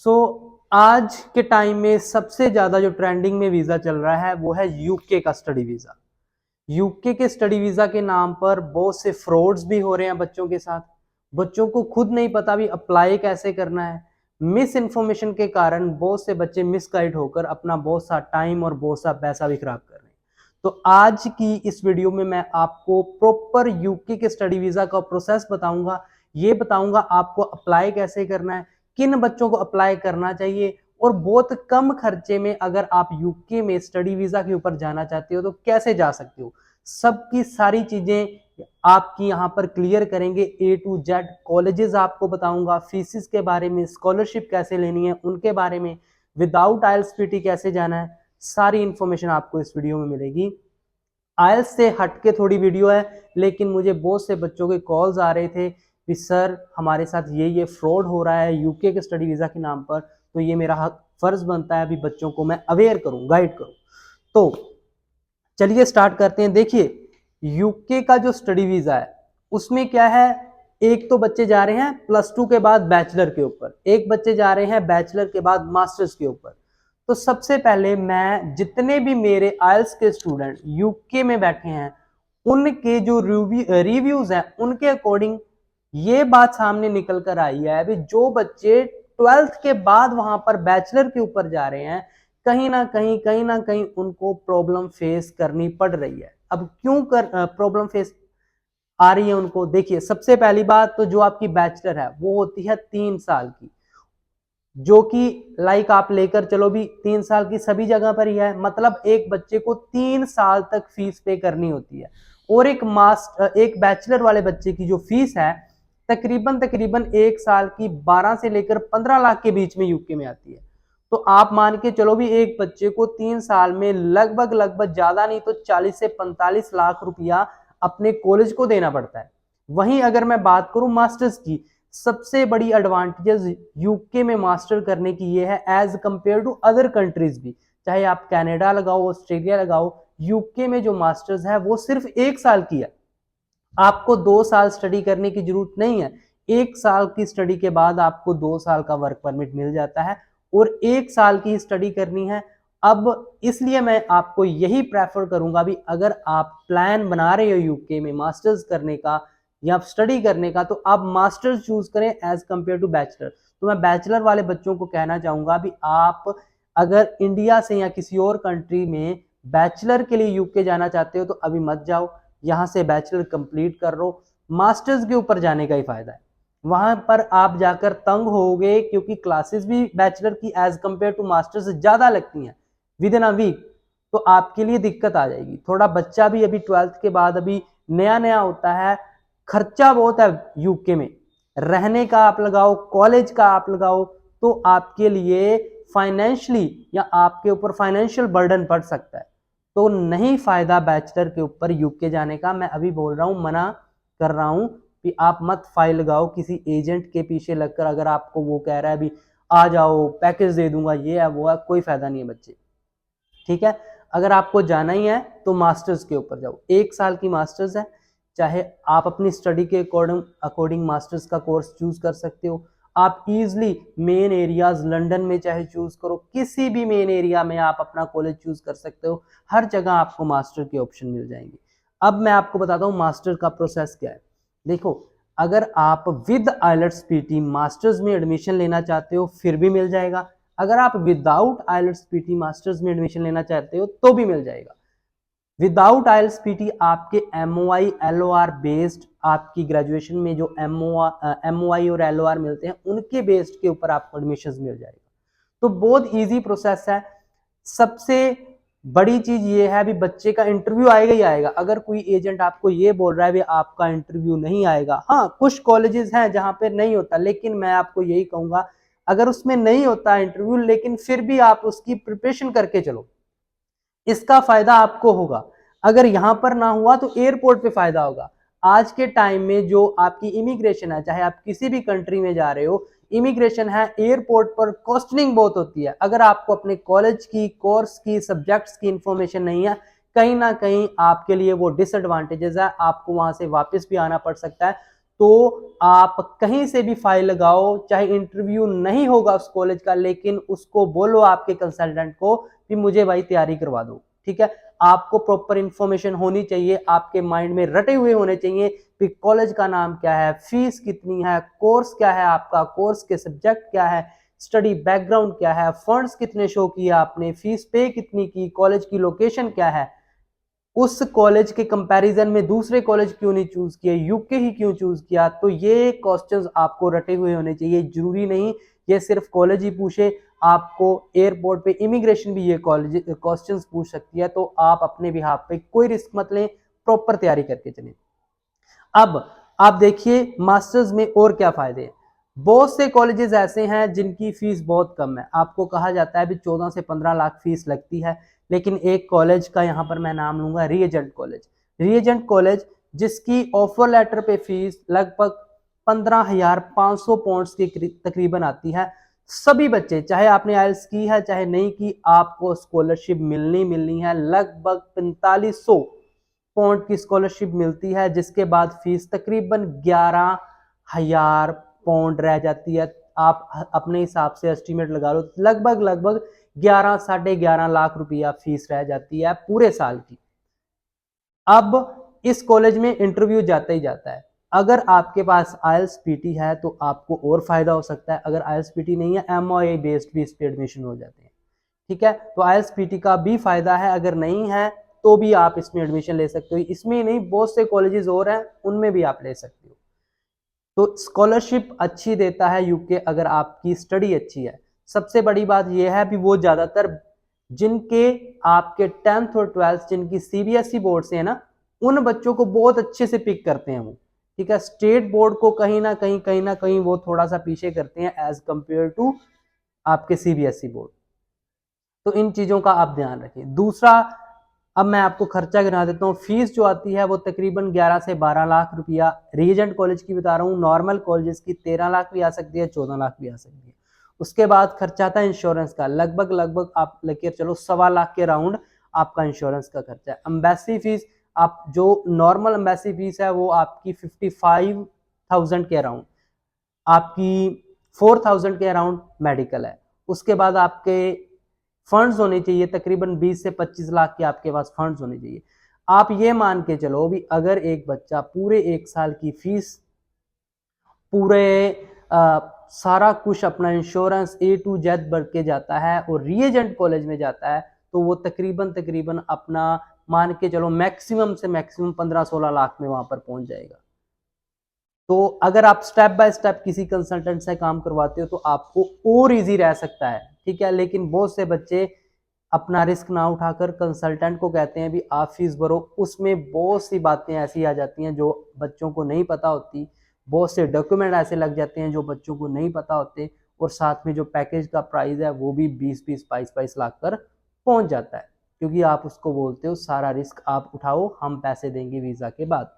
सो आज के टाइम में सबसे ज्यादा जो ट्रेंडिंग में वीजा चल रहा है वो है यूके का स्टडी वीजा। यूके के स्टडी वीजा के नाम पर बहुत से फ्रॉड्स भी हो रहे हैं बच्चों के साथ। बच्चों को खुद नहीं पता भी अप्लाई कैसे करना है। मिस इन्फॉर्मेशन के कारण बहुत से बच्चे मिसगाइड होकर अपना बहुत सा टाइम और बहुत सा पैसा भी खराब कर रहे हैं। तो आज की इस वीडियो में मैं आपको प्रॉपर यूके के स्टडी वीजा का प्रोसेस बताऊंगा। ये बताऊंगा आपको अप्लाई कैसे करना है, किन बच्चों को अप्लाई करना चाहिए, और बहुत कम खर्चे में अगर आप यूके में स्टडी वीजा के ऊपर जाना चाहते हो तो कैसे जा सकते हो। सबकी सारी चीजें आपकी यहाँ पर क्लियर करेंगे। ए टू जेड कॉलेजेस आपको बताऊंगा, फीसिस के बारे में, स्कॉलरशिप कैसे लेनी है उनके बारे में, विदाउट आइल्स पीटी कैसे जाना है, सारी इंफॉर्मेशन आपको इस वीडियो में मिलेगी। आइल्स से हटके थोड़ी वीडियो है, लेकिन मुझे बहुत से बच्चों के कॉल्स आ रहे थे कि सर हमारे साथ ये फ्रॉड हो रहा है यूके के स्टडी वीजा के नाम पर, तो ये मेरा हक फर्ज बनता है अभी बच्चों को मैं अवेयर करूं, गाइड करूं। तो चलिए स्टार्ट करते हैं। देखिए यूके का जो स्टडी वीजा है उसमें क्या है, एक तो बच्चे जा रहे हैं +2 के बाद बैचलर के ऊपर, एक बच्चे जा रहे हैं बैचलर के बाद मास्टर्स के ऊपर। तो सबसे पहले मैं जितने भी मेरे आइल्स के स्टूडेंट यूके में बैठे हैं उनके जो रिव्यूज हैं उनके अकॉर्डिंग ये बात सामने निकल कर आई है अभी जो बच्चे 12th के बाद वहां पर बैचलर के ऊपर जा रहे हैं कहीं ना कहीं उनको प्रॉब्लम फेस करनी पड़ रही है। अब क्यों प्रॉब्लम फेस आ रही है उनको, देखिए सबसे पहली बात तो जो आपकी बैचलर है वो होती है 3 साल की, जो कि लाइक आप लेकर चलो भी 3 साल की सभी जगह पर ही है। मतलब एक बच्चे को 3 साल तक फीस पे करनी होती है, और एक बैचलर वाले बच्चे की जो फीस है तकरीबन 1 साल की 12 से लेकर 15 लाख के बीच में यूके में आती है। तो आप मान के चलो भी एक बच्चे को 3 साल में लगभग ज्यादा नहीं तो 40 से 45 लाख रुपया अपने कॉलेज को देना पड़ता है। वहीं अगर मैं बात करूं मास्टर्स की, सबसे बड़ी एडवांटेजेस यूके में मास्टर करने की ये है as compare to other countries भी, चाहे आप कनाडा लगाओ, ऑस्ट्रेलिया लगाओ, यूके में जो मास्टर्स है वो सिर्फ 1 साल की है। आपको 2 साल स्टडी करने की जरूरत नहीं है। 1 साल की स्टडी के बाद आपको 2 साल का वर्क परमिट मिल जाता है, और 1 साल की स्टडी करनी है। अब इसलिए मैं आपको यही प्रेफर करूंगा भी, अगर आप प्लान बना रहे हो यूके में मास्टर्स करने का या स्टडी करने का, तो आप मास्टर्स चूज करें एज कंपेयर टू बैचलर। तो मैं बैचलर वाले बच्चों को कहना चाहूंगा भी, आप अगर इंडिया से या किसी और कंट्री में बैचलर के लिए यूके जाना चाहते हो तो अभी मत जाओ, यहां से बैचलर कंप्लीट कर लो। मास्टर्स के ऊपर जाने का ही फायदा है, वहां पर आप जाकर तंग होगे क्योंकि क्लासेस भी बैचलर की एज कंपेयर टू मास्टर्स ज्यादा लगती हैं विद इन अ वीक, तो आपके लिए दिक्कत आ जाएगी। थोड़ा बच्चा भी अभी 12th के बाद अभी नया नया होता है, खर्चा बहुत है यूके में, रहने का आप लगाओ, कॉलेज का आप लगाओ, तो आपके लिए फाइनेंशियली या आपके ऊपर फाइनेंशियल बर्डन पड़ सकता है। तो नहीं फायदा बैचलर के ऊपर यूके जाने का। मैं अभी बोल रहा हूं, मना कर रहा हूं कि आप मत फाइल लगाओ किसी एजेंट के पीछे लगकर। अगर आपको वो कह रहा है भी आ जाओ पैकेज दे दूंगा, ये है वो है, कोई फायदा नहीं है बच्चे, ठीक है। अगर आपको जाना ही है तो मास्टर्स के ऊपर जाओ, 1 साल की मास्टर्स है, चाहे आप अपनी स्टडी के अकॉर्डिंग मास्टर्स का कोर्स चूज कर सकते हो। आप इजिली मेन एरियाज लंदन में चाहे चूज करो, किसी भी मेन एरिया में आप अपना कॉलेज चूज कर सकते हो, हर जगह आपको मास्टर के ऑप्शन मिल जाएंगे। अब मैं आपको बताता हूँ मास्टर का प्रोसेस क्या है। देखो, अगर आप विद आइलेट्स पीटी मास्टर्स में एडमिशन लेना चाहते हो फिर भी मिल जाएगा, अगर आप विदाउट आइलेट्स पीटी मास्टर्स में एडमिशन लेना चाहते हो तो भी मिल जाएगा। विदाउट आइल्स पीटी आपके MOI LOR बेस्ड, आपकी ग्रेजुएशन में जो MOI और LOR मिलते हैं उनके बेस्ड के ऊपर आपको एडमिशन मिल जाएगा। तो बहुत इजी प्रोसेस है। सबसे बड़ी चीज ये है भी, बच्चे का इंटरव्यू आएगा ही आएगा। अगर कोई एजेंट आपको ये बोल रहा है भी आपका इंटरव्यू नहीं आएगा, हाँ कुछ कॉलेजेस हैं जहां पे नहीं होता, लेकिन मैं आपको यही कहूंगा अगर उसमें नहीं होता इंटरव्यू, लेकिन फिर भी आप उसकी प्रिपरेशन करके चलो, इसका फायदा आपको होगा। अगर यहां पर ना हुआ तो एयरपोर्ट पे फायदा होगा। आज के टाइम में जो आपकी इमिग्रेशन है, चाहे आप किसी भी कंट्री में जा रहे हो, इमिग्रेशन है, एयरपोर्ट पर कॉस्टिंग बहुत होती है। अगर आपको अपने कॉलेज की, कोर्स की, सब्जेक्ट्स की इंफॉर्मेशन नहीं है, कहीं ना कहीं आपके लिए वो डिसएडवांटेजेस है, आपको वहां से वापस भी आना पड़ सकता है। तो आप कहीं से भी फाइल लगाओ, चाहे इंटरव्यू नहीं होगा उस कॉलेज का, लेकिन उसको बोलो आपके कंसल्टेंट को कि मुझे भाई तैयारी करवा दो, ठीक है। आपको प्रॉपर इंफॉर्मेशन होनी चाहिए, आपके माइंड में रटे हुए होने चाहिए कि कॉलेज का नाम क्या है, फीस कितनी है, कोर्स क्या है आपका, कोर्स के सब्जेक्ट क्या है, स्टडी बैकग्राउंड क्या है, फंड्स कितने शो किए आपने, फीस पे कितनी की, कॉलेज की लोकेशन क्या है, उस कॉलेज के कंपैरिजन में दूसरे कॉलेज क्यों नहीं चूज किए, यूके ही क्यों चूज किया। तो ये क्वेश्चंस आपको रटे हुए होने चाहिए। जरूरी नहीं ये सिर्फ कॉलेज ही पूछे, आपको एयरपोर्ट पे इमिग्रेशन भी ये कॉलेज क्वेश्चंस पूछ सकती है। तो आप अपने बिहाफ पे कोई रिस्क मत लें, प्रॉपर तैयारी करके चलें। अब आप देखिए मास्टर्स में और क्या फायदे हैं। बहुत से कॉलेजेस ऐसे हैं जिनकी फीस बहुत कम है, आपको कहा जाता है भी 14 से 15 लाख फीस लगती है, लेकिन एक कॉलेज का यहाँ पर मैं नाम लूंगा, रीएजेंट कॉलेज। रीएजेंट कॉलेज जिसकी ऑफर लेटर पे फीस लगभग 15,500 पॉइंट्स की तकरीबन आती है। सभी बच्चे, चाहे आपने आइल्स की है चाहे नहीं की, आपको स्कॉलरशिप मिलनी है। लगभग 4500 पॉइंट की स्कॉलरशिप मिलती है, जिसके बाद फीस तकरीबन 11,000 पॉइंट रह जाती है। आप अपने हिसाब से एस्टिमेट लगा लो, लगभग 11 साढ़े 11 लाख रुपया फीस रह जाती है पूरे साल की। अब इस कॉलेज में इंटरव्यू जाता ही जाता है। अगर आपके पास आइल्स पीटी है तो आपको और फायदा हो सकता है, अगर आइल्स पीटी नहीं है एमओए बेस्ड भी इस पे एडमिशन हो जाते हैं, ठीक है। तो आइल्स पीटी का भी फायदा है, अगर नहीं है तो भी आप इसमें एडमिशन ले सकते हो। इसमें नहीं, बहुत से कॉलेजेस और हैं, उनमें भी आप ले सकते हो। तो स्कॉलरशिप अच्छी देता है यूके अगर आपकी स्टडी अच्छी है। सबसे बड़ी बात यह है कि वो ज्यादातर जिनके आपके 10th और 12th जिनकी सीबीएसई बोर्ड से है ना, उन बच्चों को बहुत अच्छे से पिक करते हैं वो, ठीक है। स्टेट बोर्ड को कहीं ना कहीं वो थोड़ा सा पीछे करते हैं एज कंपेयर टू आपके सीबीएसई बोर्ड। तो इन चीजों का आप ध्यान रखिए। दूसरा, अब मैं आपको खर्चा गिना देता हूँ। फीस जो आती है वो तकरीबन 11 से 12 लाख रुपया रीजेंट कॉलेज की बता रहा हूँ। नॉर्मल कॉलेजेस की 13 लाख भी आ सकती है, 14 लाख भी आ सकती है। उसके बाद खर्चा आता है इंश्योरेंस का, लगभग आप लेकर चलो 1.25 लाख के राउंड आपका इंश्योरेंस का खर्चा है। एम्बेसी फीस, आप जो नॉर्मल एम्बेसी फीस है वो आपकी 55,000 के अराउंड, आपकी 4,000 के अराउंड मेडिकल है। उसके बाद आपके फंड्स होने चाहिए तकरीबन 20 से 25 लाख के आपके पास फंड्स होने चाहिए। आप ये मान के चलो भी अगर एक बच्चा पूरे एक साल की फीस, पूरे सारा कुछ अपना इंश्योरेंस ए टू जेड भर के जाता है और रीएजेंट कॉलेज में जाता है, तो वो तकरीबन अपना मान के चलो मैक्सिमम से मैक्सिमम 15-16 लाख में वहां पर पहुंच जाएगा। तो अगर आप स्टेप बाय स्टेप किसी कंसल्टेंट से काम करवाते हो तो आपको और इजी रह सकता है, ठीक है। लेकिन बहुत से बच्चे अपना रिस्क ना उठाकर कंसल्टेंट को कहते हैं भी आप फीस भरो, उसमें बहुत सी बातें ऐसी आ जाती हैं जो बच्चों को नहीं पता होती, बहुत से डॉक्यूमेंट ऐसे लग जाते हैं जो बच्चों को नहीं पता होते, और साथ में जो पैकेज का प्राइस है वो भी 20-20 22-22 लाख पर पहुंच जाता है, क्योंकि आप उसको बोलते हो सारा रिस्क आप उठाओ, हम पैसे देंगे वीजा के बाद।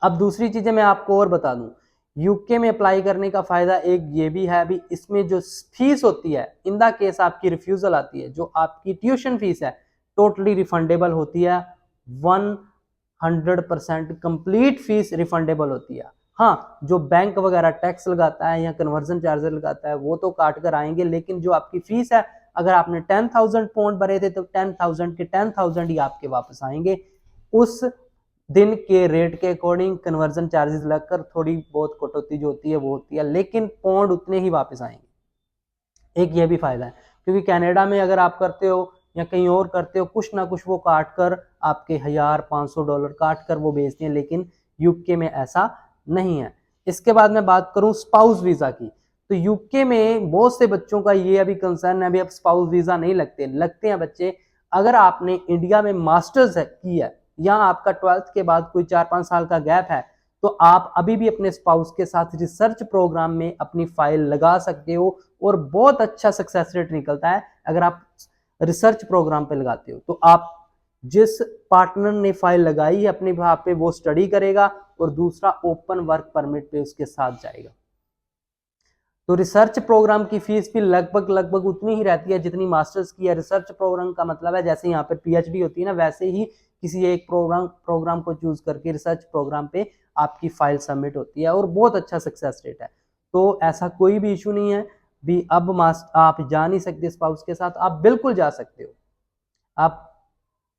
अब दूसरी चीजें मैं आपको और बता दूं, यूके में अप्लाई करने का फायदा एक ये भी है भी, इसमें जो फीस होती है इन द केस आपकी रिफ्यूजल आती है, जो आपकी ट्यूशन फीस है टोटली रिफंडेबल होती है। 100% कंप्लीट फीस रिफंडेबल होती है। हाँ, जो बैंक वगैरह टैक्स लगाता है या कन्वर्जन चार्जर लगाता है वो तो काट कर आएंगे, लेकिन जो आपकी फीस है, अगर आपने 10,000 पाउंड भरे थे तो 10,000 के 10,000 ही आपके वापस आएंगे। उस दिन के रेट के अकॉर्डिंग कन्वर्जन चार्जेस लगकर थोड़ी बहुत कटौती जो होती है वो होती है, लेकिन पौंड उतने ही वापस आएंगे। एक ये भी फायदा है, क्योंकि कनाडा में अगर आप करते हो या कहीं और करते हो, कुछ ना कुछ वो काट कर आपके $1,500 काट कर वो बेचते हैं, लेकिन यूके में ऐसा नहीं है। इसके बाद मैं बात करूं स्पाउस वीजा की, तो यूके में बहुत से बच्चों का ये अभी कंसर्न है, अभी अब स्पाउस वीजा नहीं लगते हैं बच्चे। अगर आपने इंडिया में मास्टर्स की है या आपका 12th के बाद कोई 4-5 साल का गैप है, तो आप अभी भी अपने स्पाउस के साथ रिसर्च प्रोग्राम में अपनी फाइल लगा सकते हो, और बहुत अच्छा सक्सेस रेट निकलता है अगर आप रिसर्च प्रोग्राम पे लगाते हो। तो आप जिस पार्टनर ने फाइल लगाई है अपने वहां पे वो स्टडी करेगा, और दूसरा ओपन वर्क परमिट पे उसके साथ जाएगा। तो रिसर्च प्रोग्राम की फीस भी लगभग उतनी ही रहती है जितनी मास्टर्स की है। रिसर्च प्रोग्राम का मतलब है जैसे यहाँ पर पीएचडी होती है ना, वैसे ही किसी एक प्रोग्राम को चूज करके रिसर्च प्रोग्राम पे आपकी फाइल सबमिट होती है और बहुत अच्छा सक्सेस रेट है। तो ऐसा कोई भी इशू नहीं है भी अब आप जा नहीं सकते स्पाउस के साथ, आप बिल्कुल जा सकते हो, आप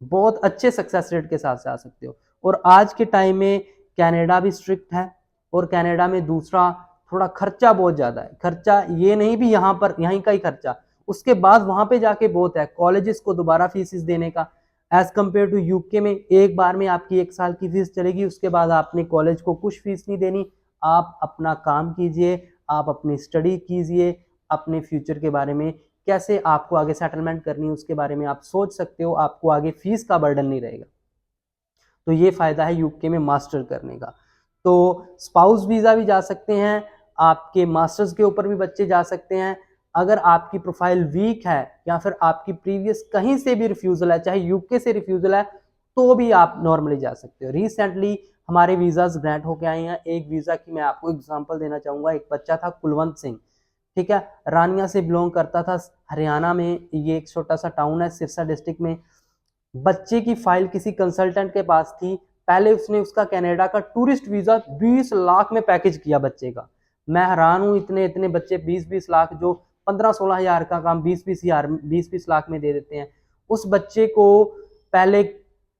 बहुत अच्छे सक्सेस रेट के साथ जा सकते हो। और आज के टाइम में कनाडा भी स्ट्रिक्ट है और कनाडा में दूसरा थोड़ा खर्चा बहुत ज़्यादा है। खर्चा ये नहीं भी यहाँ पर यहीं का ही खर्चा, उसके बाद वहाँ पे जाके बहुत है कॉलेजेस को दोबारा फीसिस देने का। एज कम्पेयर टू यूके में एक बार में आपकी 1 साल की फीस चलेगी, उसके बाद आपने कॉलेज को कुछ फीस नहीं देनी। आप अपना काम कीजिए, आप अपनी स्टडी कीजिए, अपने फ्यूचर के बारे में कैसे आपको आगे सेटलमेंट करनी है उसके बारे में आप सोच सकते हो, आपको आगे फीस का बर्डन नहीं रहेगा। तो ये फायदा है यूके में मास्टर करने का। तो स्पाउस वीज़ा भी जा सकते हैं, आपके मास्टर्स के ऊपर भी बच्चे जा सकते हैं। अगर आपकी प्रोफाइल वीक है या फिर आपकी प्रीवियस कहीं से भी रिफ्यूज़ल है, चाहे यूके से रिफ्यूज़ल है, तो भी आप नॉर्मली जा सकते हो। रिसेंटली हमारे वीज़ाज ग्रांट होके आए हैं। एक वीज़ा की मैं आपको एग्जांपल देना चाहूँगा। एक बच्चा था कुलवंत सिंह, ठीक है, रानिया से बिलोंग करता था, हरियाणा में ये एक छोटा सा टाउन है सिरसा डिस्ट्रिक्ट में। बच्चे की फाइल किसी कंसल्टेंट के पास थी, पहले उसने उसका कनाडा का टूरिस्ट वीजा 20 लाख में पैकेज किया बच्चे का। मैं हैरान हूँ, इतने इतने बच्चे 20-20 लाख, जो 15-16 हजार का काम 20-20 लाख में दे देते हैं। उस बच्चे को पहले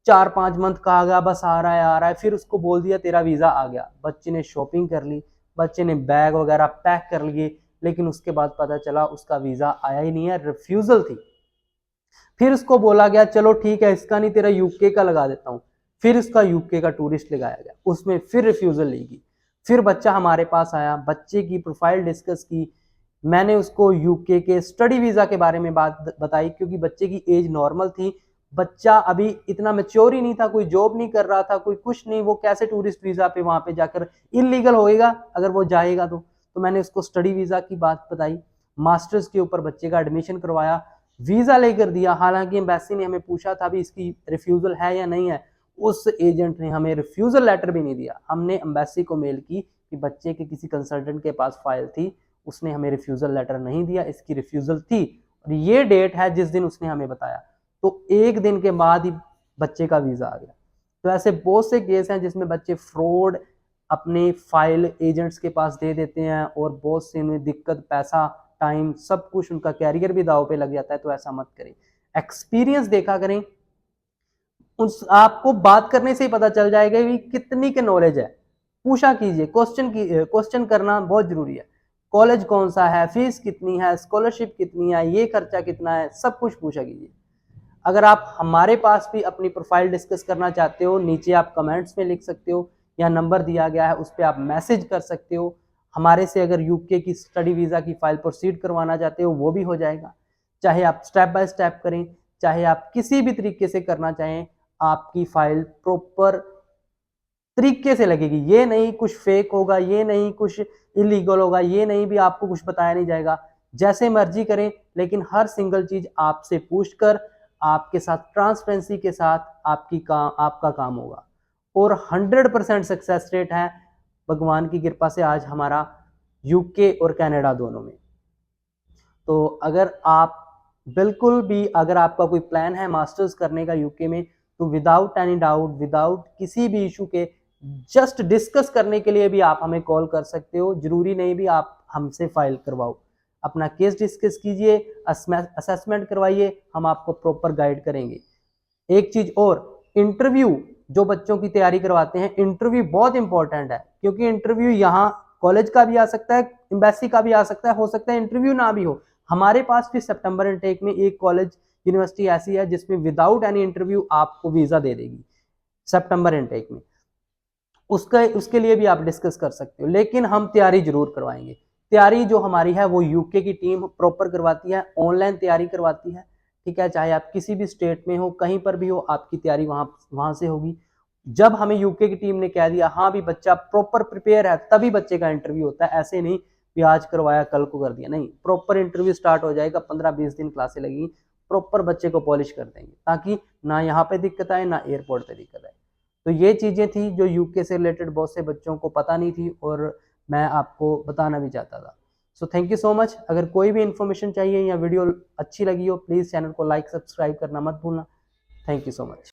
4-5 मंथ कहा गया बस आ रहा है, फिर उसको बोल दिया तेरा वीजा आ गया। बच्चे ने शॉपिंग कर ली, बच्चे ने बैग वगैरह पैक कर लिए, लेकिन उसके बाद पता चला उसका वीजा आया ही नहीं है, रिफ्यूजल थी। फिर उसको बोला गया चलो ठीक है इसका नहीं तेरा यूके का लगा देता हूँ, फिर इसका यूके का टूरिस्ट लगाया गया, उसमें फिर रिफ्यूजल लेगी। फिर बच्चा हमारे पास आया, बच्चे की प्रोफाइल डिस्कस की, मैंने उसको यूके के स्टडी वीजा के बारे में बात बताई, क्योंकि बच्चे की एज नॉर्मल थी, बच्चा अभी इतना मैच्योर ही नहीं था, कोई जॉब नहीं कर रहा था, कोई कुछ नहीं, वो कैसे टूरिस्ट वीजा पे वहां पे जाकर इलीगल होएगा अगर वो जाएगा तो मैंने उसको स्टडी वीजा की बात बताई, मास्टर्स के ऊपर बच्चे का एडमिशन करवाया, वीजा लेकर दिया। हालांकि एम्बेसी ने हमें पूछा था भी इसकी रिफ्यूजल है या नहीं है, उस एजेंट ने हमें रिफ्यूजल लेटर भी नहीं दिया। हमने एम्बेसी को मेल की कि बच्चे के किसी कंसल्टेंट के पास फाइल थी, उसने हमें रिफ्यूजल लेटर नहीं दिया, इसकी रिफ्यूजल थी और ये डेट है जिस दिन उसने हमें बताया। तो एक दिन के बाद ही बच्चे का वीजा आ गया। तो ऐसे बहुत से केस हैं जिसमें बच्चे फ्रॉड अपनी फाइल एजेंट्स के पास दे देते हैं और बहुत से उन्हें दिक्कत, पैसा, टाइम, सब कुछ, उनका कैरियर भी दाव पे लग जाता है। तो ऐसा मत करें, एक्सपीरियंस देखा करें, उस आपको बात करने से ही पता चल जाएगा कि कितनी के नॉलेज है। पूछा कीजिए, क्वेश्चन करना बहुत जरूरी है। कॉलेज कौन सा है, फीस कितनी है, स्कॉलरशिप कितनी है, ये खर्चा कितना है, सब कुछ पूछा कीजिए। अगर आप हमारे पास भी अपनी प्रोफाइल डिस्कस करना चाहते हो, नीचे आप कमेंट्स में लिख सकते हो या नंबर दिया गया है उस पर आप मैसेज कर सकते हो। हमारे से अगर यूके की स्टडी वीज़ा की फाइल प्रोसीड करवाना चाहते हो वो भी हो जाएगा। चाहे आप स्टेप बाय स्टेप करें, चाहे आप किसी भी तरीके से करना चाहें, आपकी फाइल प्रॉपर तरीके से लगेगी। ये नहीं कुछ फेक होगा, ये नहीं कुछ इलीगल होगा, ये नहीं भी आपको कुछ बताया नहीं जाएगा। जैसे मर्जी करें, लेकिन हर सिंगल चीज आपसे पूछकर, आपके साथ ट्रांसपेरेंसी के साथ आपका काम होगा और 100% सक्सेस रेट है भगवान की कृपा से आज हमारा यूके और कनाडा दोनों में। तो अगर आप बिल्कुल भी, अगर आपका कोई प्लान है मास्टर्स करने का यूके में, तो विदाउट एनी डाउट, विदाउट किसी भी इशू के, जस्ट डिस्कस करने के लिए भी आप हमें कॉल कर सकते हो। जरूरी नहीं भी आप हमसे फाइल करवाओ, अपना केस डिस्कस कीजिए, असेसमेंट करवाइए, हम आपको प्रॉपर गाइड करेंगे। एक चीज और, इंटरव्यू जो बच्चों की तैयारी करवाते हैं, इंटरव्यू बहुत इंपॉर्टेंट है, क्योंकि इंटरव्यू यहाँ कॉलेज का भी आ सकता है, एम्बेसी का भी आ सकता है, हो सकता है इंटरव्यू ना भी हो। हमारे पास भी सितंबर इनटेक में एक कॉलेज यूनिवर्सिटी ऐसी है जिसमें विदाउट एनी इंटरव्यू आपको वीजा दे देगी सितंबर इनटेक में, उसके लिए भी आप डिस्कस कर सकते हो। लेकिन हम तैयारी जरूर करवाएंगे। तैयारी जो हमारी है वो यूके की टीम प्रॉपर करवाती है, ऑनलाइन तैयारी करवाती है, ठीक है। चाहे आप किसी भी स्टेट में हो, कहीं पर भी हो, आपकी तैयारी वहां से होगी। जब हमें यूके की टीम ने कह दिया हाँ भी बच्चा प्रॉपर प्रिपेयर है, तभी बच्चे का इंटरव्यू होता है। ऐसे नहीं कि आज करवाया कल को कर दिया, नहीं, प्रॉपर इंटरव्यू स्टार्ट हो जाएगा, 15-20 दिन क्लासें लगेगी, प्रॉपर बच्चे को पॉलिश कर देंगे, ताकि ना यहाँ पे दिक्कत आए ना एयरपोर्ट पे दिक्कत आए। तो ये चीजें थी जो यूके से रिलेटेड बहुत से बच्चों को पता नहीं थी और मैं आपको बताना भी चाहता था। So thank you so much. अगर कोई भी इन्फॉर्मेशन चाहिए या वीडियो अच्छी लगी हो, प्लीज़ चैनल को लाइक सब्सक्राइब करना मत भूलना। Thank you so much.